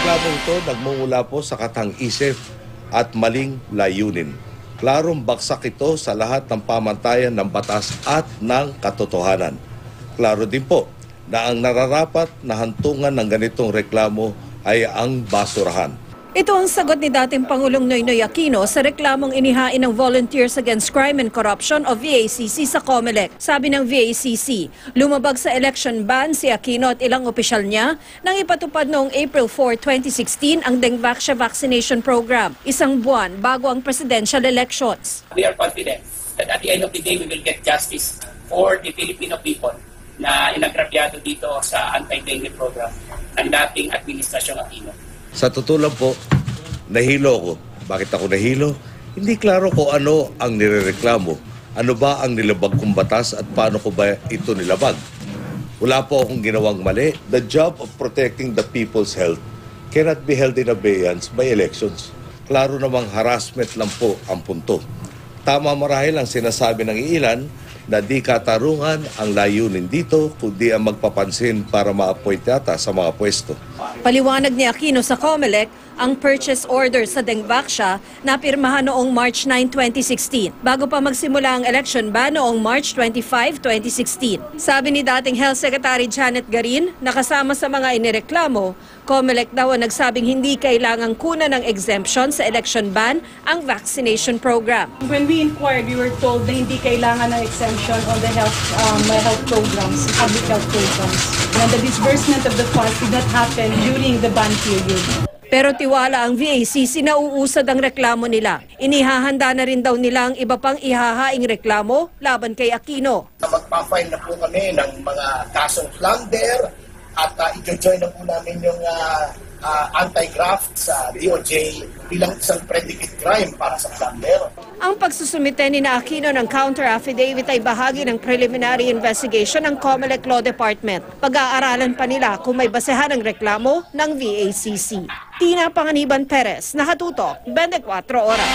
reklamo ito nagmumula po sa katang-isip at maling layunin. Klarong baksak ito sa lahat ng pamantayan ng batas at ng katotohanan. Klaro din po na ang nararapat na hantungan ng ganitong reklamo ay ang basurahan. Ito ang sagot ni dating Pangulong Noynoy Aquino sa reklamong inihain ng Volunteers Against Crime and Corruption o VACC sa COMELEC. Sabi ng VACC, lumabag sa election ban si Aquino at ilang opisyal niya nang ipatupad noong April 4, 2016 ang Dengvaxia vaccination program, isang buwan bago ang presidential elections. We are confident that at the end of the day we will get justice for the Filipino people na inagrabyado dito sa anti-dengue program ng dating Administrasyong Aquino. Sa totoo lang po, nahilo ako. Bakit ako nahilo? Hindi klaro kung ano ang nirereklamo. Ano ba ang nilabag kong batas at paano ko ba ito nilabag? Wala po akong ginawang mali. The job of protecting the people's health cannot be held in abeyance by elections. Klaro namang harassment lang po ang punto. Tama marahil ang sinasabi ng ilan na di katarungan ang layunin dito kundi ang magpapansin para ma-appoint yata sa mga pwesto. Paliwanag ni Aquino sa COMELEC, ang purchase order sa Dengvaxia na pirmahan noong March 9, 2016 bago pa magsimula ang election ban noong March 25, 2016. Sabi ni dating Health Secretary Janet Garin na kasama sa mga inireklamo, COMELEC daw ang nagsabing hindi kailangang kunan ng exemption sa election ban ang vaccination program. When we inquired, we were told na hindi kailangan ng exemption on the health programs, public health programs. And the disbursement of the funds did not happen during the ban period. Pero tiwala ang VACC na uusad ang reklamo nila. Inihahanda na rin daw nila ang iba pang ihahaing reklamo laban kay Aquino. Magpa-file na po kami ng mga kasong plunder at i-join na po namin yung anti-graft sa DOJ bilang isang predicate crime para sa plunder. Ang pagsusumite ni Aquino ng counter-affidavit ay bahagi ng preliminary investigation ng COMELEC Law Department. Pag-aaralan pa nila kung may basehan ang reklamo ng VACC. Tina Panganiban Perez, Nakatutok, 24 Oras.